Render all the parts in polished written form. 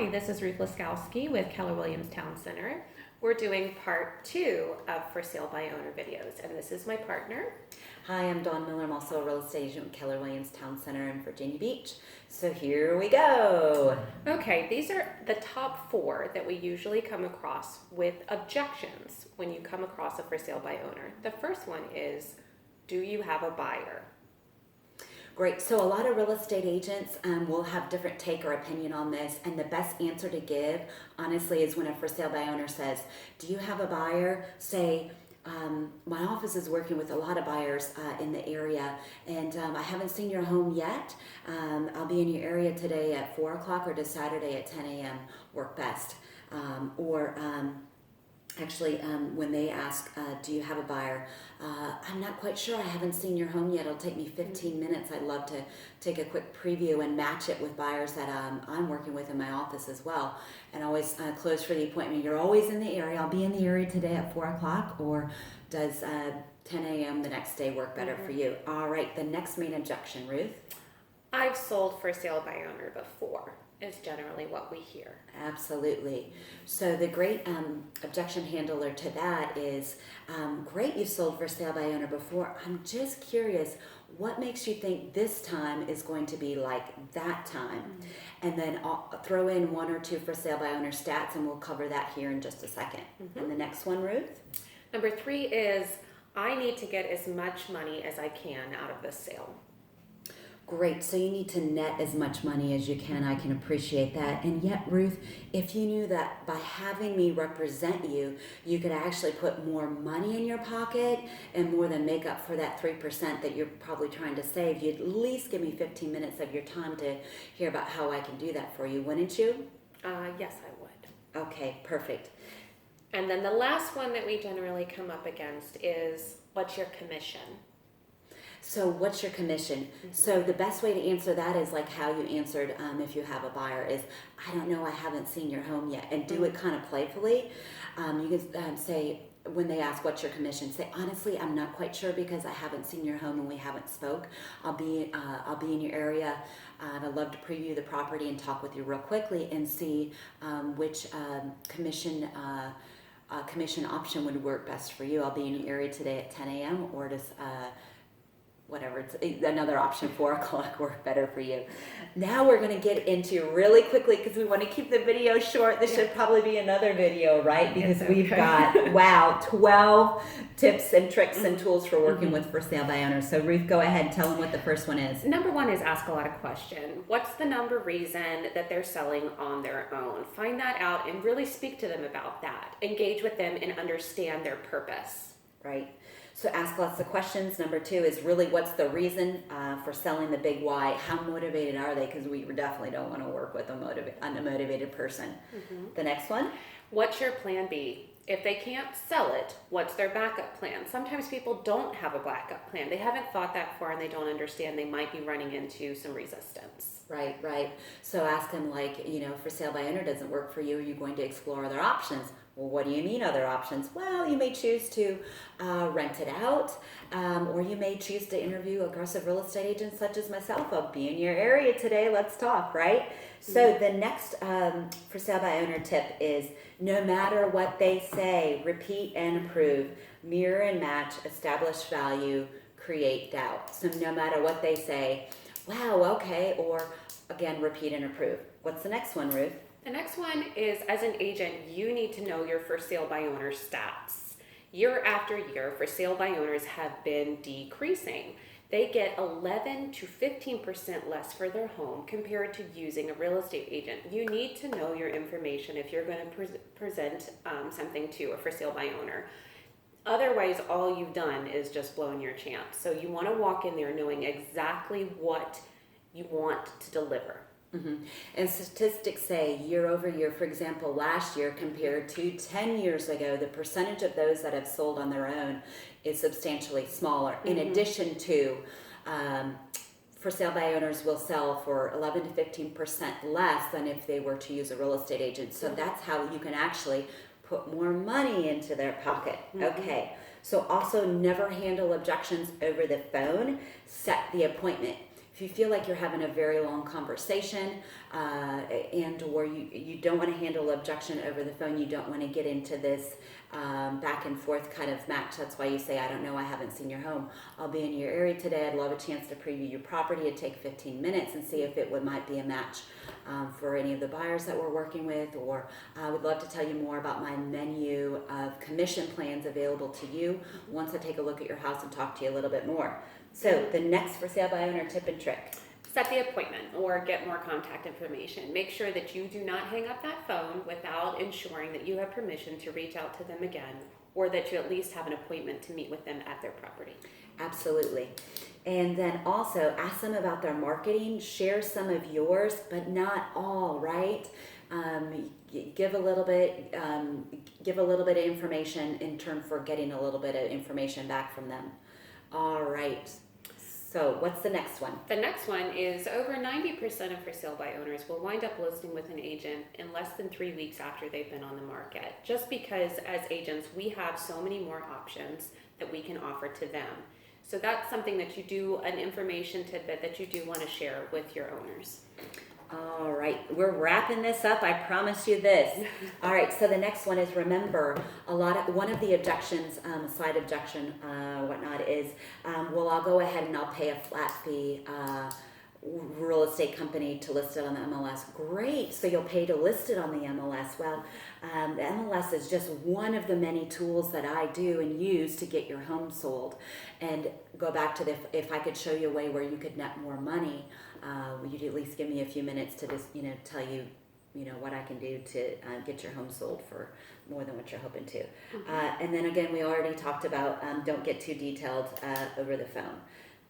Hi, this is Ruth Laskowski with Keller Williams Town Center. We're doing part 2 of For Sale by Owner videos, and this is my partner. Hi, I'm Dawn Miller. I'm also a real estate agent with Keller Williams Town Center in Virginia Beach. So here we go. Okay, these are the top 4 that we usually come across with objections when you come across a For Sale by Owner. The first one is, do you have a buyer? Great. So a lot of real estate agents will have different take or opinion on this, and the best answer to give, honestly, is when a For Sale by Owner says, do you have a buyer? Say, my office is working with a lot of buyers in the area, and I haven't seen your home yet. I'll be in your area today at 4 o'clock, or does Saturday at 10 a.m. work best? Actually, when they ask, do you have a buyer? I'm not quite sure. I haven't seen your home yet. It'll take me 15 minutes. I'd love to take a quick preview and match it with buyers that I'm working with in my office as well. And always close for the appointment. You're always in the area. I'll be in the area today at 4 o'clock, or does 10 a.m. the next day work better for you? All right, the next main objection, Ruth. I've sold For Sale by Owner before, is generally what we hear. Absolutely. So the great objection handler to that is, great, you've sold For Sale by Owner before. I'm just curious, what makes you think this time is going to be like that time? And then I'll throw in 1 or 2 For Sale by Owner stats, and we'll cover that here in just a second. And the next one, Ruth? Number 3 is, I need to get as much money as I can out of this sale. Great. So you need to net as much money as you can. I can appreciate that. And yet, Ruth, if you knew that by having me represent you, you could actually put more money in your pocket and more than make up for that 3% that you're probably trying to save, you'd at least give me 15 minutes of your time to hear about how I can do that for you, wouldn't you? Yes, I would. Okay, perfect. And then the last one that we generally come up against is, what's your commission? So what's your commission? So the best way to answer that is like how you answered if you have a buyer is, I don't know, I haven't seen your home yet. And do it kind of playfully. You can say, when they ask what's your commission, say, honestly, I'm not quite sure because I haven't seen your home and we haven't spoke. I'll be in your area. I'd love to preview the property and talk with you real quickly and see which commission option would work best for you. I'll be in your area today at 10 a.m. or does whatever, it's another option, 4 o'clock work better for you. Now we're going to get into really quickly, because we want to keep the video short. This should probably be another video, right? Because we've got, wow, 12 tips and tricks and tools for working with For Sale by Owners. So Ruth, go ahead and tell them what the first one is. Number 1 is ask a lot of questions. What's the number reason that they're selling on their own? Find that out and really speak to them about that. Engage with them and understand their purpose. Right. So ask lots of questions. Number 2 is really, what's the reason for selling? The big why. How motivated are they? Because we definitely don't want to work with a unmotivated person. The next one. What's your plan B? If they can't sell it, what's their backup plan? Sometimes people don't have a backup plan. They haven't thought that far and they don't understand they might be running into some resistance. Right. So ask them, like, For Sale by Owner doesn't work for you. Are you going to explore other options? Well, what do you mean other options? Well, you may choose to rent it out, or you may choose to interview aggressive real estate agents such as myself. I'll be in your area today. Let's talk, right? So the next For Sale by Owner tip is, no matter what they say, repeat and improve, mirror and match, establish value, create doubt. So no matter what they say, wow, okay, or again, repeat and improve. What's the next one, Ruth? The next one is, as an agent, you need to know your For Sale by Owner stats. Year after year, For Sale by Owners have been decreasing. They get 11 to 15% less for their home compared to using a real estate agent. You need to know your information if you're going to present something to a For Sale by Owner. Otherwise, all you've done is just blown your chance. So you want to walk in there knowing exactly what you want to deliver. And statistics say year over year, for example, last year compared to 10 years ago, the percentage of those that have sold on their own is substantially smaller. In addition to, For Sale by Owners will sell for 11 to 15% less than if they were to use a real estate agent. So that's how you can actually put more money into their pocket. Okay. So also never handle objections over the phone. Set the appointment. If you feel like you're having a very long conversation, and or you don't want to handle objection over the phone, you don't want to get into this back and forth kind of match. That's why you say, I don't know, I haven't seen your home. I'll be in your area today. I'd love a chance to preview your property. It'd take 15 minutes and see if it might be a match for any of the buyers that we're working with. Or I would love to tell you more about my menu of commission plans available to you once I take a look at your house and talk to you a little bit more. So the next for sale by owner tip and trick. Set the appointment or get more contact information. Make sure that you do not hang up that phone without ensuring that you have permission to reach out to them again, or that you at least have an appointment to meet with them at their property. Absolutely. And then also ask them about their marketing, share some of yours, but not all, right? Give a little bit of information in turn for getting a little bit of information back from them. All right. So what's the next one? The next one is over 90% of for sale by owners will wind up listing with an agent in less than 3 weeks after they've been on the market. Just because as agents, we have so many more options that we can offer to them. So that's something that you do, an information tidbit that you do want to share with your owners. All right, we're wrapping this up. I promise you this. All right, so the next one is, remember, one of the objections, side objection, whatnot is, well, I'll go ahead and I'll pay a flat fee, real estate company to list it on the MLS. Great, so you'll pay to list it on the MLS. Well, the MLS is just one of the many tools that I do and use to get your home sold. And go back to if I could show you a way where you could net more money, you'd at least give me a few minutes to just, tell you, what I can do to get your home sold for more than what you're hoping to. Mm-hmm. And then again, we already talked about don't get too detailed over the phone.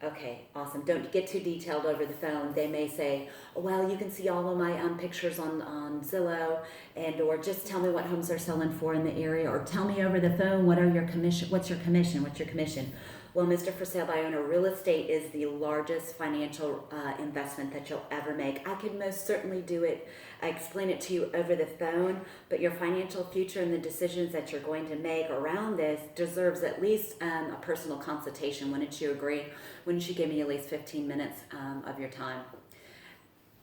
Okay, awesome. Don't get too detailed over the phone. They may say, well, you can see all of my pictures on Zillow, or just tell me what homes they're selling for in the area, or tell me over the phone, what's your commission? Well, Mr. For Sale by Owner, real estate is the largest financial investment that you'll ever make. I could most certainly do it, explain it to you over the phone, but your financial future and the decisions that you're going to make around this deserves at least a personal consultation. Wouldn't you agree? Wouldn't you give me at least 15 minutes of your time?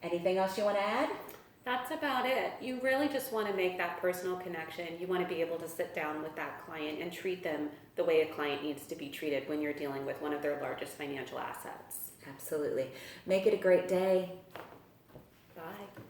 Anything else you want to add? That's about it. You really just want to make that personal connection. You want to be able to sit down with that client and treat them the way a client needs to be treated when you're dealing with one of their largest financial assets. Absolutely. Make it a great day. Bye.